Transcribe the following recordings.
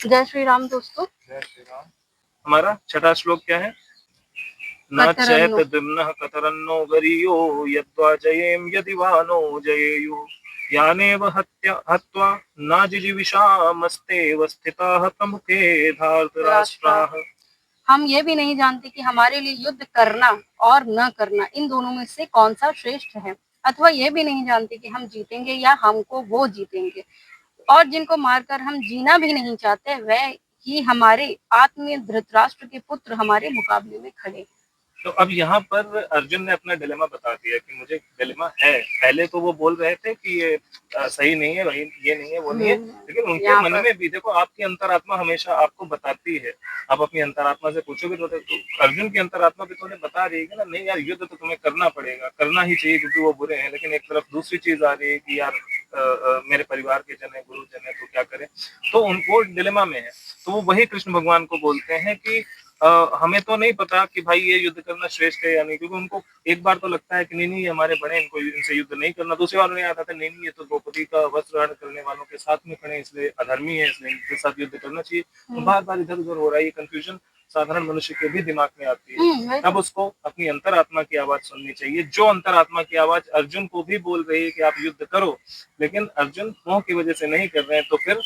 जय श्री राम दोस्तों। जय श्री राम। हमारा छठा श्लोक क्या है? न चैत दिम्नः कतरन्नो गरीयो यद्वा जयेम यदि वानो जयेयुः यानेव हत्वा नाजिजीविषामस्तेव स्थिताः प्रमुखे धार्तराष्ट्राः। हम ये भी नहीं जानते कि हमारे लिए युद्ध करना और न करना इन दोनों में से कौन सा श्रेष्ठ है, अथवा ये भी नहीं जानते कि हम जीतेंगे या हमको वो जीतेंगे। और जिनको मारकर हम जीना भी नहीं चाहते, वह ही हमारे आत्मीय धृतराष्ट्र के पुत्र हमारे मुकाबले में खड़े। तो अब यहाँ पर अर्जुन ने अपना डिलेमा बता दिया कि मुझे डिलेमा है। पहले तो वो बोल रहे थे कि ये सही नहीं है, वही ये नहीं है, वो नहीं है, लेकिन उनके मन में भी देखो, आपकी अंतरात्मा हमेशा आपको बताती है। आप अपनी अंतरात्मा से पूछोगे तो अर्जुन की अंतरात्मा भी तो बता रही है ना, नहीं यार युद्ध तो तुम्हें करना पड़ेगा, करना ही चाहिए क्योंकि वो बुरे हैं। लेकिन एक तरफ दूसरी चीज आ रही है कि यार मेरे परिवार के जन है, गुरुजन है, तो क्या करें। तो उनको डिलेमा में है। तो वो वही कृष्ण भगवान को बोलते हैं कि हमें तो नहीं पता कि भाई ये युद्ध करना श्रेष्ठ है या नहीं, क्योंकि उनको एक बार तो लगता है कि नहीं ये हमारे बड़े, इनको इनसे युद्ध नहीं करना। दूसरी बार उन्हें आता था नहीं ये तो द्रौपदी का वस्त्र हरण करने वालों के साथ में खड़े, इसलिए अधर्मी है, इसलिए इनके साथ युद्ध करना चाहिए। तो बार बार इधर उधर हो रहा है। ये कंफ्यूजन साधारण मनुष्य के भी दिमाग में आती है। तब उसको अपनी अंतरात्मा की आवाज सुननी चाहिए, जो अंतरात्मा की आवाज अर्जुन को भी बोल रही है कि आप युद्ध करो, लेकिन अर्जुन मोह की वजह से नहीं कर रहे हैं। तो फिर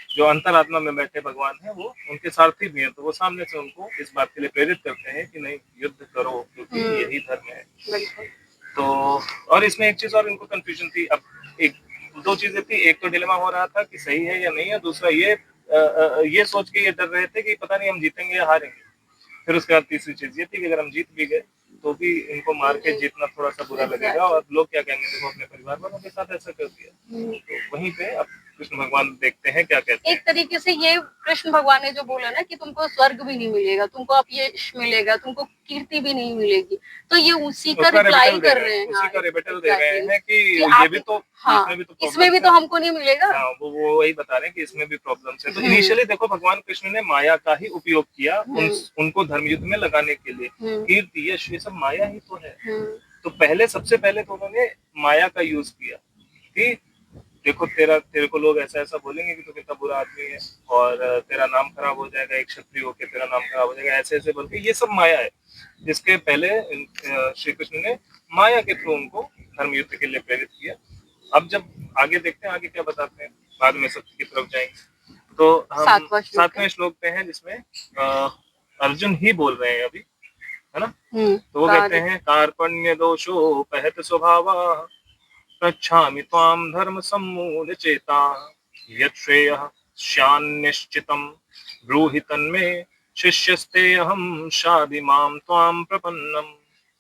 जो अंतरात्मा में बैठे भगवान है वो उनके सारथी भी हैं, तो वो सामने से उनको इस बात के लिए प्रेरित करते हैं कि नहीं युद्ध करो, क्योंकि यही धर्म है। तो और इसमें एक चीज और इनको कंफ्यूजन थी। अब एक दो चीजें थी, एक तो डिलेमा हो रहा था कि सही है या नहीं है, दूसरा ये सोच के ये डर रहे थे कि पता नहीं हम जीतेंगे या हारेंगे। फिर उसके बाद तीसरी चीज ये थी कि अगर हम जीत भी गए तो भी इनको मार के जीतना थोड़ा सा बुरा लगेगा, और लोग क्या कहेंगे, देखो अपने परिवार वालों के साथ ऐसा कर दिया। तो वहीं पे अब कृष्ण भगवान देखते हैं क्या कहते हैं। एक तरीके से ये कृष्ण भगवान ने जो बोला ना कि तुमको स्वर्ग भी नहीं मिलेगा, तुमको अपयश मिलेगा, तुमको कीर्ति भी नहीं मिलेगी, तो ये उसी का रिप्लाई कर रहे हैं, उसी का रिबेटल दे रहे हैं कि ये भी तो, इसमें भी तो हमको नहीं मिलेगा। हाँ, वो वही बता रहे हैं कि इसमें भी प्रॉब्लम्स है। तो इनिशियली देखो भगवान कृष्ण ने माया का ही उपयोग किया उनको धर्मयुद्ध में लगाने के लिए। कीर्ति यश ये सब माया ही तो है। तो पहले सबसे पहले तो उन्होंने माया का यूज किया कि देखो तेरे को लोग ऐसा ऐसा बोलेंगे कि तू कितना बुरा आदमी है और तेरा नाम खराब हो जाएगा, एक क्षत्रिय होकर तेरा नाम खराब हो जाएगा, ऐसे ऐसे बोल के, ये सब माया है। जिसके पहले श्री कृष्ण ने माया के थ्रू उनको धर्म युद्ध के लिए प्रेरित किया। अब जब आगे देखते हैं आगे क्या बताते हैं, बाद में सत्य की तरफ जाएंगे। तो हम सातवें श्लोक पे हैं जिसमें अर्जुन ही बोल रहे हैं अभी, है ना। तो वो कहते हैं कार्पण्य दोषो पहत स्वभाव पृच्छामि त्वां धर्म सम्मूढ़ चेता यत् श्रेयः स्यान्निश्चितं ब्रूहि तन्मे शिष्यस्ते अहं शाधि मां त्वां प्रपन्नम्।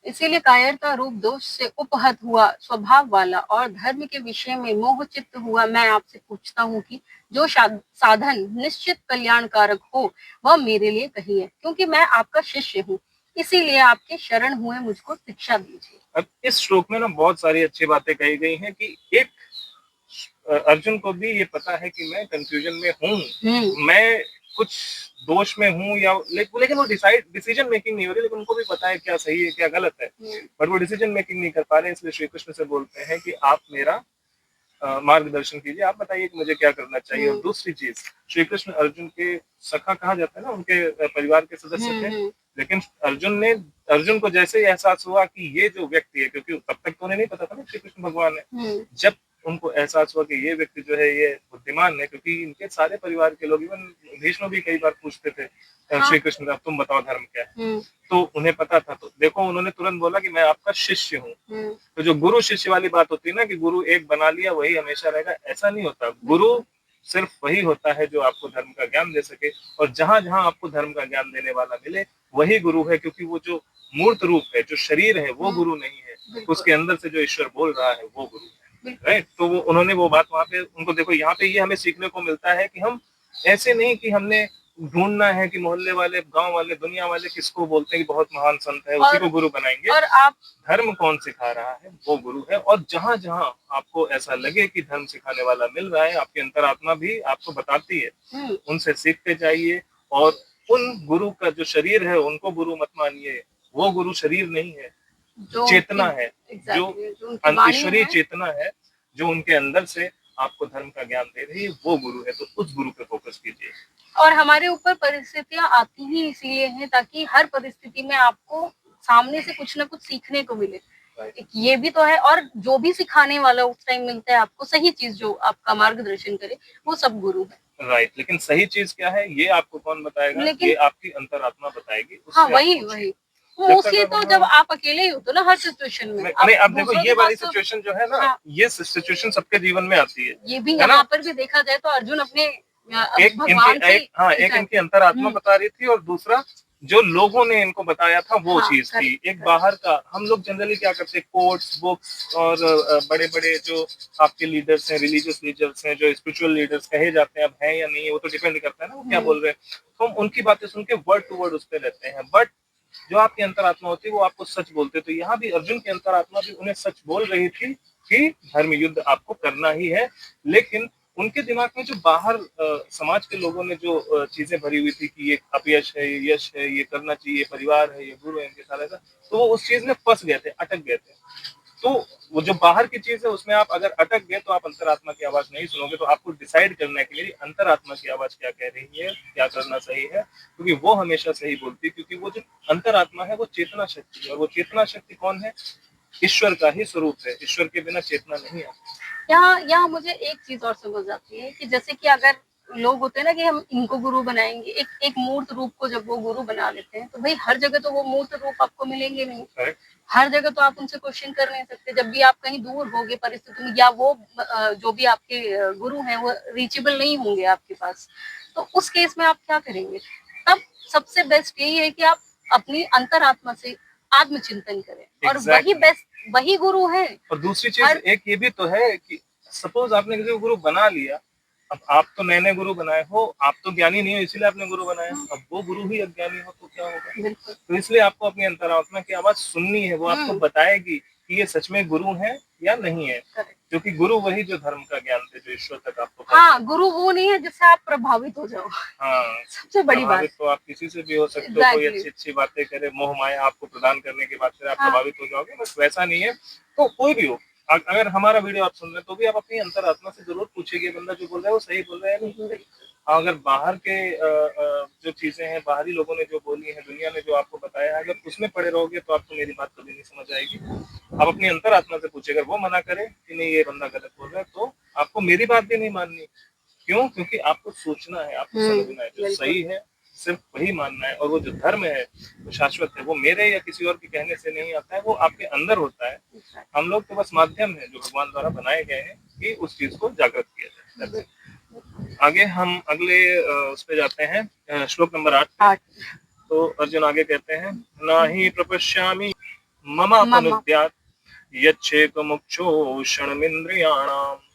इसीलिए कायरता रूप दोष से उपहत हुआ स्वभाव वाला और धर्म के विषय में मोह चित्त हुआ मैं आपसे पूछता हूँ कि जो साधन निश्चित कल्याणकारक हो वह मेरे लिए कहिए, क्योंकि मैं आपका शिष्य हूँ, इसीलिए आपके शरण हुए मुझको शिक्षा दीजिए। अब इस श्लोक में ना बहुत सारी अच्छी बातें कही गई हैं कि एक अर्जुन को भी ये पता है कि मैं कंफ्यूजन में हूँ, मैं कुछ दोष में हूँ, या लेकिन वो डिसीजन मेकिंग नहीं हो रही। लेकिन उनको भी पता है क्या सही है क्या गलत है, बट वो डिसीजन मेकिंग नहीं कर पा रहे। इसलिए श्री कृष्ण से बोलते हैं कि आप मेरा मार्गदर्शन कीजिए, आप बताइए कि मुझे क्या करना चाहिए। और दूसरी चीज, श्री कृष्ण अर्जुन के सखा कहा जाता है ना, उनके परिवार के सदस्य थे। लेकिन अर्जुन को जैसे ही एहसास हुआ कि ये जो व्यक्ति है, क्योंकि तब तक तो उन्हें नहीं पता था ना श्री कृष्ण भगवान है, जब उनको एहसास हुआ कि ये व्यक्ति जो है ये बुद्धिमान है, क्योंकि इनके सारे परिवार के लोग, इवन भीष्म भी कई बार पूछते थे श्री कृष्ण का, तुम बताओ धर्म क्या है, तो उन्हें पता था। तो देखो उन्होंने तुरंत बोला कि मैं आपका शिष्य हूँ। तो जो गुरु शिष्य वाली बात होती है ना कि गुरु एक बना लिया वही हमेशा रहेगा, ऐसा नहीं होता। गुरु सिर्फ वही होता है जो आपको धर्म का ज्ञान दे सके, और जहां जहां आपको धर्म का ज्ञान देने वाला मिले वही गुरु है, क्योंकि वो जो मूर्त रूप है, जो शरीर है, वो गुरु नहीं है, उसके अंदर से जो ईश्वर बोल रहा है वो गुरु है, राइट। तो उन्होंने वो बात वहां पे उनको, देखो यहाँ पे ये हमें सीखने को मिलता है कि हम ऐसे नहीं कि हमने ढूंढना है कि मोहल्ले वाले, गांव वाले, दुनिया वाले किसको बोलते हैं कि बहुत महान संत है, उसी को गुरु बनाएंगे। और आप धर्म कौन सिखा रहा है वो गुरु है। और जहां जहां आपको ऐसा लगे कि धर्म सिखाने वाला मिल रहा है, आपकी अंतरात्मा भी आपको बताती है, उनसे सीखते जाइए। और उन गुरु का जो शरीर है उनको गुरु मत मानिए, वो गुरु शरीर नहीं है, चेतना है, जो ईश्वरीय चेतना है, जो उनके अंदर से आपको धर्म का ज्ञान दे रही है, वो गुरु है। तो उस गुरु पे फोकस कीजिए। और हमारे ऊपर परिस्थितियां आती ही इसीलिए हैं ताकि हर परिस्थिति में आपको सामने से कुछ ना कुछ सीखने को मिले। एक ये भी तो है, और जो भी सिखाने वाला उस टाइम मिलता है आपको, सही चीज जो आपका मार्गदर्शन करे, वो सब गुरु है। राइट, लेकिन सही चीज क्या है ये आपको कौन बताएगा? लेकिन ये आपकी अंतरात्मा बताएगी। हाँ, वही मोस्टली तो जब आप अकेले ही होते हो ना हर सिचुएशन में। नहीं, अब देखो ये वाली तो, सिचुएशन जो है ना, हाँ, ये सिचुएशन सबके जीवन में आती है। ये भी यहाँ पर भी देखा जाए तो अर्जुन अपने भगवान से एक इनकी अंतरात्मा बता रही थी, और दूसरा जो लोगों ने इनको बताया था वो चीज थी। एक बाहर का, हम लोग जनरली क्या करते हैं, कोट्स, बुक्स और बड़े बड़े जो आपके लीडर्स हैं, रिलीजियस लीडर्स हैं, जो स्पिरिचुअल लीडर्स कहे जाते हैं, अब हैं या नहीं है वो तो डिपेंड करता है ना वो क्या बोल रहे हैं, तो हम उनकी बातें सुन के वर्ड टू वर्ड उस पर रहते हैं। बट जो आपकी अंतरात्मा होती है वो आपको सच बोलते हैं। तो यहाँ भी अर्जुन की अंतरात्मा भी उन्हें सच बोल रही थी कि धर्म युद्ध आपको करना ही है। लेकिन उनके दिमाग में जो बाहर समाज के लोगों ने जो चीजें भरी हुई थी कि ये अपयश है, ये यश है, ये करना चाहिए, परिवार है, ये गुरु है, इनके साथ ऐसा, तो वो उस चीज में फंस गए थे, अटक गए थे। तो वो जो बाहर की चीज है उसमें आप अगर अटक गए तो आप अंतरात्मा की आवाज नहीं सुनोगे। तो आपको डिसाइड करना है कि मेरी अंतरात्मा की आवाज क्या कह रही है, क्या करना सही है, क्योंकि वो हमेशा सही बोलती है। क्योंकि वो जो अंतरात्मा है वो चेतना शक्ति है, और वो चेतना शक्ति कौन है? ईश्वर का ही स्वरूप है। ईश्वर के बिना चेतना नहीं आती। यहाँ मुझे एक चीज और समझ आती है कि जैसे कि अगर लोग होते हैं ना कि हम इनको गुरु बनाएंगे, एक मूर्त रूप को जब वो गुरु बना लेते हैं तो भाई हर जगह तो वो मूर्त रूप आपको मिलेंगे नहीं। हर जगह तो आप उनसे क्वेश्चन कर नहीं सकते। जब भी आप कहीं दूर होगे परिस्थिति में, या वो जो भी आपके गुरु हैं वो रीचेबल नहीं होंगे आपके पास, तो उस केस में आप क्या करेंगे? तब सबसे बेस्ट यही है कि आप अपनी अंतरात्मा से आत्मचिंतन करें, और वही बेस्ट, वही गुरु है। और दूसरी चीज एक ये भी तो है कि सपोज आपने किसी को गुरु बना लिया, अब आप तो नए नए गुरु बनाए हो, आप तो ज्ञानी नहीं हो इसीलिए आपने गुरु बनाया, अब वो गुरु ही अज्ञानी हो तो क्या होगा? तो इसलिए आपको अपनी अंतरात्मा की आवाज सुननी है, वो आपको बताएगी कि ये सच में गुरु है या नहीं है। क्योंकि गुरु वही जो धर्म का ज्ञान थे, जो ईश्वर तक आपको, हाँ, गुरु वो नहीं है जिससे आप प्रभावित हो जाओ। हाँ, सबसे बड़ी बात तो आप किसी से भी हो सकते हो, कोई अच्छी अच्छी बातें करे, मोह माया आपको प्रदान करने के बाद फिर आप प्रभावित हो जाओगे, बस वैसा नहीं है। तो कोई भी हो, अगर हमारा वीडियो आप सुन रहे हैं तो भी आप अपनी अंतरात्मा से जरूर पूछिए बंदा जो बोल रहा है वो सही बोल रहा है नहीं। अगर बाहर के जो चीजें हैं, बाहरी लोगों ने जो बोली है, दुनिया ने जो आपको बताया है, अगर उसमें पड़े रहोगे तो आपको मेरी बात कभी नहीं समझ आएगी। आप अपनी अंतरात्मा से पूछिए, अगर वो मना करे कि नहीं ये बंदा गलत बोल रहा है तो आपको मेरी बात भी नहीं माननी। क्यों? क्योंकि आपको सोचना है, आपको समझना है, जो सही है सिर्फ वही मानना है। और वो जो धर्म है वो शाश्वत है, वो मेरे या किसी और के कहने से नहीं आता है, वो आपके अंदर होता है। हम लोग तो बस माध्यम है जो भगवान द्वारा बनाए गए हैं कि उस चीज को जागृत किया जाए। आगे हम अगले उस पे जाते हैं, श्लोक नंबर 8। तो अर्जुन आगे कहते हैं, ना ही प्रपश्यामि ममापनुद्यात् यच्छेकमुक्षो क्षणमिन्द्रियाणाम्